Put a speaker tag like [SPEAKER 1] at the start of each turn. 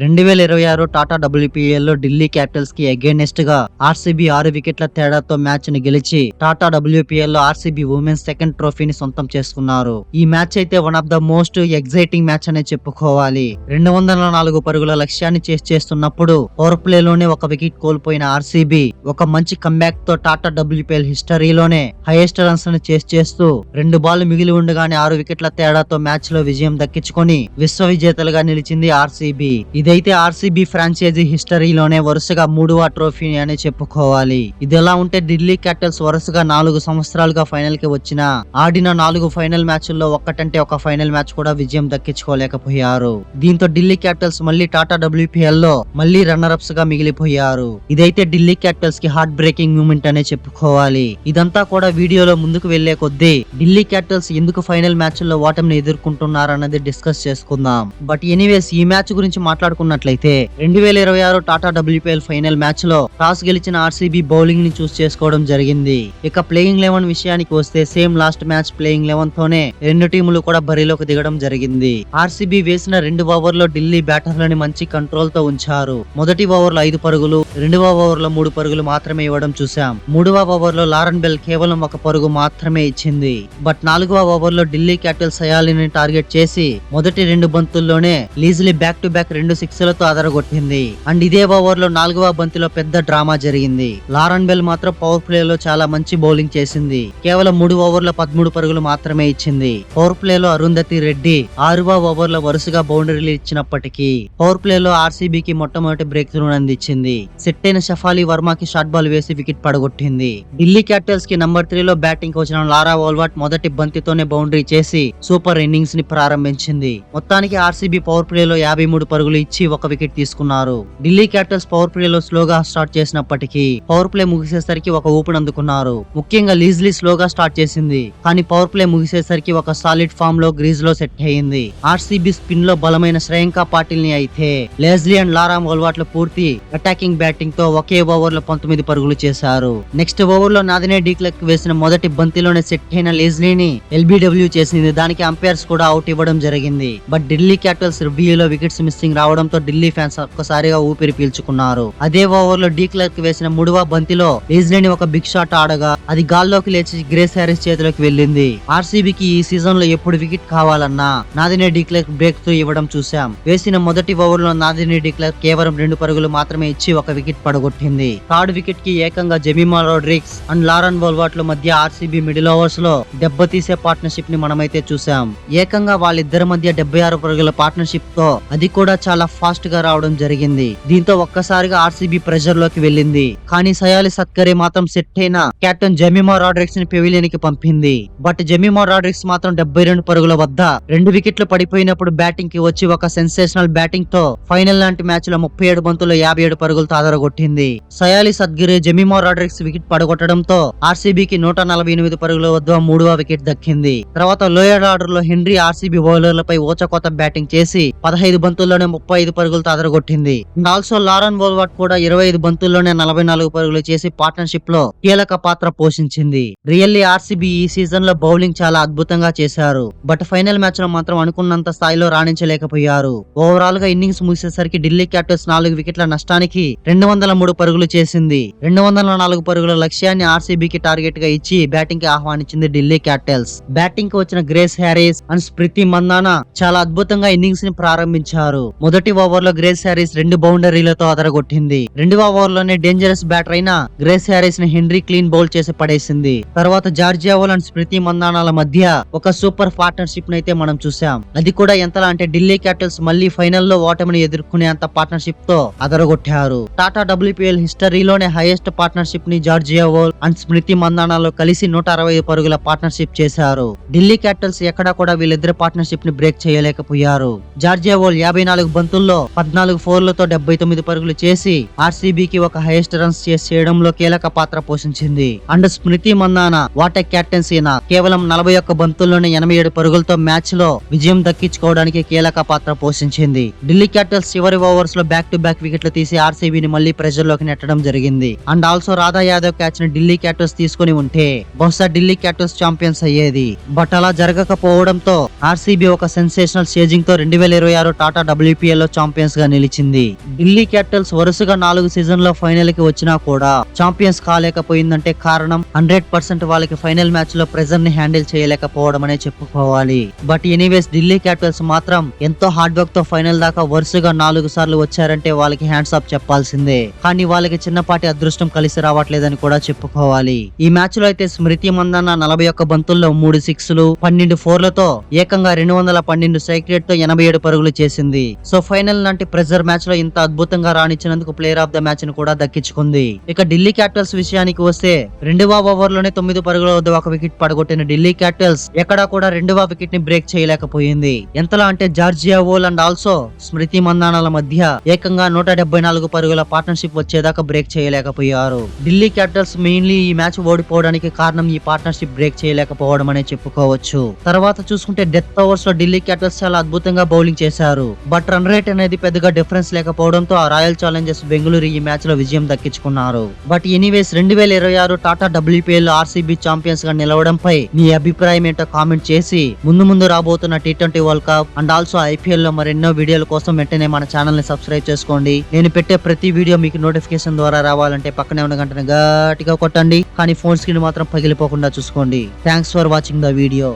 [SPEAKER 1] 2026 Tata WPL లో Delhi Capitals కి against గా ఆర్సీబీ 6 వికెట్ల తేడాతో మ్యాచ్ ని గెలిచి టాటా WPL లో ఆర్సీబీ ఉమెన్స్ సెకండ్ ట్రోఫీని సొంతం చేసుకున్నారు. ఈ మ్యాచ్ అయితే one of the most exciting match అనే చెప్పుకోవాలి. 204 పరుగుల లక్ష్యాన్ని చేస్ చేస్తున్నప్పుడు పవర్ ప్లే లోనే ఒక వికెట్ కోల్పోయిన ఆర్సీబీ ఒక మంచి కంబ్యాక్ తో టాటా WPL హిస్టరీలోనే హైయెస్ట్ రన్స్ ని చేస్ చేస్తూ 2 బాల్ మిగిలి ఉండగానే 6 వికెట్ల తేడాతో మ్యాచ్ లో విజయం దక్కించుకొని విశ్వ విజేతలుగా నిలిచింది ఆర్సీబీ. ఇదైతే ఆర్సీబీ ఫ్రాంచైజీ హిస్టరీలోనే వరుసగా 3వ ట్రోఫీ అని చెప్పుకోవాలి. ఇది ఎలా ఉంటే ఢిల్లీ క్యాపిటల్స్ వరుసగా 4 సంవత్సరాలుగా ఫైనల్ కి వచ్చిన ఆడిన 4 ఫైనల్ మ్యాచ్ల్లో ఒక్కటంటే ఒక ఫైనల్ మ్యాచ్ కూడా విజయం దక్కించుకోలేకపోయారు. దీంతో ఢిల్లీ క్యాపిటల్స్ మళ్ళీ టాటా WPL లో మళ్ళీ రన్నర్ అప్స్ గా మిగిలిపోయారు. ఇదైతే ఢిల్లీ క్యాపిటల్స్ కి హార్ట్ బ్రేకింగ్ మూమెంట్ అనే చెప్పుకోవాలి. ఇదంతా కూడా వీడియోలో ముందుకు వెళ్లే కొద్దీ ఢిల్లీ క్యాపిటల్స్ ఎందుకు ఫైనల్ మ్యాచ్ లో ఓటమిని ఎదుర్కొంటున్నారన్నది డిస్కస్ చేసుకుందాం. బట్ ఎనీవేస్ ఈ మ్యాచ్ గురించి మాట్లాడుకున్నట్లయితే 2026 టాటా WPL ఫైనల్ మ్యాచ్ లో టాస్ గెలిచిన ఆర్సీబీ బౌలింగ్ ని చూస్ చేసుకోవడం జరిగింది. ఇక ప్లేయింగ్ 11 విషయానికి వస్తే సేమ్ లాస్ట్ మ్యాచ్ ప్లేయింగ్ 11 తోనే రెండు టీములు కూడా బరిలోకి దిగడం జరిగింది. ఆర్సీబీ వేసిన 2 ఓవర్లో ఢిల్లీ బ్యాటర్లని మంచి కంట్రోల్ తో ఉంచారు. మొదటి ఓవర్లో 5 పరుగులు, 2వ ఓవర్లో 3 పరుగులు మాత్రమే ఇవ్వడం చూసాం. 3వ ఓవర్లో లారెన్ బెల్ కేవలం 1 పరుగు మాత్రమే ఇచ్చింది. బట్ 4వ ఓవర్లో ఢిల్లీ క్యాపిటల్స్ సయాలిని టార్గెట్ చేసి మొదటి 2 బంతుల్లోనే లీజ్లీ బ్యాక్ టు బ్యాక్ 2 సిక్స్లతో అదరగొట్టింది. అండ్ ఇదే ఓవర్ లో 4వ బంతిలో పెద్ద డ్రామా జరిగింది. లారెన్ బెల్ మాత్రం పవర్ ప్లే లో చాలా మంచి బౌలింగ్ చేసింది. కేవలం 3 ఓవర్ల 13 పరుగులు మాత్రమే ఇచ్చింది. పవర్ ప్లే లో అరుంధతి రెడ్డి 6వ ఓవర్ లో వరుసగా బౌండరీలు ఇచ్చినప్పటికీ పవర్ ప్లే లో ఆర్సీబీకి మొట్టమొదటి బ్రేక్ త్రూ అందించింది. సెట్ అయిన షఫాలి వర్మకి షార్ట్ బాల్ వేసి వికెట్ పడగొట్టింది. ఢిల్లీ క్యాపిటల్స్ కి నంబర్ 3 లో బ్యాటింగ్ వచ్చిన లారా ఓల్వాట్ మొదటి బంతితోనే బౌండరీ చేసి సూపర్ ఇన్నింగ్స్ ని ప్రారంభించింది. మొత్తానికి ఆర్సీబీ పవర్ ప్లే లో 53 పరుగులు ఇచ్చి 1 వికెట్ తీసుకున్నారు. ఢిల్లీ క్యాపిటల్స్ పవర్ ప్లే లో స్లోగా స్టార్ట్ చేసినప్పటికీ పవర్ ప్లే ముగిసేసరికి ఒక ఊపును అందుకున్నారు. ముఖ్యంగా లీజ్లీ స్లోగా స్టార్ట్ చేసింది, కానీ పవర్ ప్లే ముగిసేసరికి ఒక సాలిడ్ ఫామ్ లో గ్రీజ్ లో సెట్ అయ్యింది. ఆర్సీబీ స్పిన్ లో బలమైన శ్రేయాంక పాటిల్ ని అయితే లెజ్లీ అండ్ లారా ఓల్వాట్ లో పూర్తి అటాకింగ్ బ్యాటింగ్ తో ఒకే ఓవర్ లో 19 పరుగులు చేశారు. నెక్స్ట్ ఓవర్ లో నాదినే డీక్లర్క్ వేసిన మొదటి బంతిలోనే సెట్ అయిన లెజ్లీని LBW చేసింది. దానికి అంపైర్స్ కూడా అవుట్ ఇవ్వడం జరిగింది. బట్ ఢిల్లీ క్యాపిటల్స్ రివ్యూలో వికెట్స్ మిస్సింగ్ రావడంతో ఢిల్లీ ఫ్యాన్స్ ఒక్కసారిగా ఊపిరి పీల్చుకున్నారు. అదే ఓవర్ లో డీక్లర్క్ వేసిన 3వ బంతిలో లెజ్లీని ఒక బిగ్ షాట్ ఆడగా అది గాల్లోకి లేచి గ్రేస్ హ్యారిస్ చేతిలోకి వెళ్ళింది. ఆర్సీబీకి ఈ సీజన్ లో ఎప్పుడు వికెట్ కావాలన్నా నాదినే డీక్లర్క్ బ్రేక్ త్రూ ఇవ్వడం చూసాం. వేసిన మొదటి ఓవర్ లో నాదినే డీక్లర్క్ కేవలం 2 పరుగులు మాత్రమే ఇచ్చి 1 వికెట్ పడగొట్టింది. థర్డ్ వికెట్ కి ఏకంగా జెమిమా రోడ్రిగ్స్ అండ్ లారెన్ ఓల్వాట్ ల మధ్య ఆర్సీబీ మిడిల్ ఓవర్స్ లో దెబ్బతీసే పార్ట్నర్షిప్ ని మనమైతే చూసాం. ఏకంగా వాళ్ళిద్దరి మధ్య 76 పరుగుల పార్ట్నర్షిప్ తో అది కూడా చాలా ఫాస్ట్ గా రావడం జరిగింది. దీంతో ఒక్కసారిగా ఆర్సీబీ ప్రెషర్ లోకి వెళ్ళింది. కానీ సయాలి సత్కరే మాత్రం సెట్ అయిన కెప్టెన్ జెమిమా రోడ్రిగ్స్ ని పెవిలియన్ కి పంపింది. బట్ జెమిమా రోడ్రిగ్స్ మాత్రం 72 పరుగుల వద్ద 2 వికెట్లు పడిపోయినప్పుడు బ్యాటింగ్ కి వచ్చి ఒక సెన్సేషనల్ బ్యాటింగ్ తో ఫైనల్ లాంటి మ్యాచ్ లో 37 బంతుల్లో 57 పరుగులతో అదరగొట్టింది. సయాలి సత్గిరే జెమిమా రోడ్రిగ్స్ వికెట్ పడగొట్టడంతో ఆర్సీబీకి 148 పరుగుల వద్ద 3వ వికెట్ దక్కింది. తర్వాత లోయర్ ఆర్డర్ లో హెన్రీ ఆర్సీబీ బౌలర్లపై ఓచకోత బ్యాటింగ్ చేసి 15 బంతుల్లోనే 35 పరుగులతో అదరగొట్టింది. ఆల్సో లారెన్ ఓల్వాట్ కూడా 25 బంతుల్లోనే 44 పరుగులు చేసి పార్ట్నర్షిప్ లో కీలక పాత్ర పోషించింది. రియల్లీ ఆర్సీబీ ఈ సీజన్ లో బౌలింగ్ చాలా అద్భుతంగా చేశారు. బట్ ఫైనల్ మ్యాచ్ లో మాత్రం అనుకున్నంత స్థాయిలో రాణించలేకపోయారు. ఓవరాల్ గా ఇన్నింగ్స్ ముగిసేసరికి ఢిల్లీ క్యాపిటల్స్ 4 వికెట్ల నష్టానికి 203 పరుగులు చేసింది. 204 పరుగుల లక్ష్యాన్ని ఆర్సీబీకి టార్గెట్ గా ఇచ్చి బ్యాటింగ్ కి ఆహ్వానించింది ఢిల్లీ క్యాపిటల్స్. బ్యాటింగ్ కి వచ్చిన గ్రేస్ హ్యారిస్ అండ్ స్మృతి మందానా చాలా అద్భుతంగా ఇన్నింగ్స్ ని ప్రారంభించారు. మొదటి ఓవర్ లో గ్రేస్ హ్యారిస్ 2 బౌండరీలతో అదరగొట్టింది. 2వ ఓవర్ లోనే డేంజరస్ బ్యాటర్ అయిన గ్రేస్ హ్యారిస్ ని హెన్రీ క్లీన్ బౌల్ చేసి పడేసింది. తర్వాత జార్జియా వోల్ అండ్ స్మృతి మందానాల మధ్య ఒక సూపర్ పార్ట్నర్షిప్ నైతే మనం చూసాం. అది కూడా ఎంతలా అంటే ఢిల్లీ క్యాపిటల్స్ మళ్ళీ ఫైనల్ లో ఓటమిని ఎదుర్కొనే అంత పార్ట్నర్షిప్ తో అదరగొట్టారు. టాటా WPL హిస్టరీలోనే హైయెస్ట్ పార్ట్నర్షిప్ ని జార్జియా వోల్ అండ్ స్మృతి మందానాలో కలిసి 165 పరుగుల పార్ట్నర్షిప్ చేశారు. ఢిల్లీ క్యాపిటల్స్ ఎక్కడా కూడా వీళ్ళిద్దరి పార్ట్నర్షిప్ ని బ్రేక్ చేయలేకపోయారు. జార్జియా వోల్ 54 బంతుల్లో 14 ఫోర్లతో 79 పరుగులు చేసి ఆర్సీబీకి ఒక హైయెస్ట్ రన్స్ చేయడంలో కీలక పాత్ర పోషించింది. అండ్ స్మృతి మందానా వాటే కెప్టెన్సీనా కేవలం 41 బంతుల్లోనే 87 పరుగులతో మ్యాచ్ లో విజయం దక్కించుకోవడానికి కీలక పాత్ర పోషించింది. ఢిల్లీ క్యాపిటల్స్ చివరి ఓవర్స్ లో బ్యాక్ టు బ్యాక్ వికెట్లు తీసి ఆర్సీబీని మళ్ళీ ప్రెషర్ లోకి నెట్టడం జరిగింది. And also Radha Yadav catch ని ఢిల్లీ క్యాపిటల్స్ తీసుకుని ఉంటే బహుశా ఢిల్లీ క్యాపిటల్స్ ఛాంపియన్స్ అయ్యేది. బట్ అలా జరగకపోవడంతో ఆర్సీబీ ఒక సెన్సేషనల్ స్టేజింగ్ తో 2026 టాటా WPL లో ఛాంపియన్స్ గా నిలిచింది. ఢిల్లీ క్యాపిటల్స్ వరుసగా 4 సీజన్ల ఫైనల్ కి వచ్చినా కూడా ఛాంపియన్స్ కాలేకపోయిందంటే కారణం 100% వాళ్ళకి ఫైనల్ మ్యాచ్ లో ప్రెజర్ ని హ్యాండిల్ చేయలేకపోవడం అనే చెప్పుకోవాలి. బట్ ఎనీవేస్ ఢిల్లీ క్యాపిటల్స్ మాత్రం ఎంతో హార్డ్ వర్క్ తో ఫైనల్ దాకా వరుసగా 4 సార్లు వచ్చారంటే వాళ్ళకి హ్యాండ్స్ ఆఫ్ చెప్పాల్సిందే. కానీ వాళ్ళకి చిన్నపాటి అదృష్టం కలిసి రావట్లేదని కూడా చెప్పుకోవాలి. ఈ మ్యాచ్ లో అయితే స్మృతి మందన్న 41 బంతుల్లో 3 సిక్స్లు 12 ఫోర్లతో ఏకంగా 212 స్ట్రైక్ రేట్ తో 87 పరుగులు చేసింది. సో ఫైనల్ లాంటి ప్రెజర్ మ్యాచ్ లో ఇంత అద్భుతంగా రాణించినందుకు ప్లేయర్ ఆఫ్ ద మ్యాచ్ ని కూడా దక్కించుకుంది. ఇక ఢిల్లీ క్యాపిటల్స్ విషయానికి వస్తే 2వ ఓవర్లోనే 9 పరుగుల వద్ద ఒక వికెట్ పడగొట్టిన ఢిల్లీ క్యాపిటల్స్ ఎక్కడా కూడా 2వ వికెట్ ని బ్రేక్ చేయలేకపోయింది. ఎంతలా అంటే జార్జియా వోల్ అండ్ ఆల్సో స్మృతి మందానాల మధ్య ఏకంగా 174 పరుగుల పార్ట్నర్షిప్ వచ్చేదాకా బ్రేక్ చేయలేకపోయారు. ఢిల్లీ క్యాపిటల్స్ మెయిన్లీ ఈ మ్యాచ్ ఓడిపోవడానికి కారణం ఈ పార్ట్నర్షిప్ బ్రేక్ చేయలేకపోవడం అనే చెప్పుకోవచ్చు. తర్వాత చూసుకుంటే డెత్ ఓవర్స్ లో ఢిల్లీ క్యాపిటల్స్ చాలా అద్భుతంగా బౌలింగ్ చేశారు. బట్ రన్ రేట్ అనేది పెద్దగా డిఫరెన్స్ లేకపోవడంతో ఆ రాయల్ ఛాలెంజర్స్ బెంగళూరు ఈ మ్యాచ్ లో విజయం దక్కించుకున్నారు. But anyways 2026 Tata WPL RCB champions గా నిలవడంపై మీ అభిప్రాయం ఏంటో కామెంట్ చేసి ముందు రాబోతున్న T20 world cup and also IPL లో మరెన్నో వీడియోల కోసం వెంటనే మన ఛానల్ ని సబ్స్క్రైబ్ చేసుకోండి. నేను పెట్టే ప్రతి వీడియో మీకు నోటిఫికేషన్ ద్వారా రావాలంటే పక్కనే ఉన్న గంటని గట్టిగా కొట్టండి. కానీ ఫోన్ స్క్రీన్ మాత్రం పగిలిపోకుండా చూసుకోండి. Thanks for watching the video.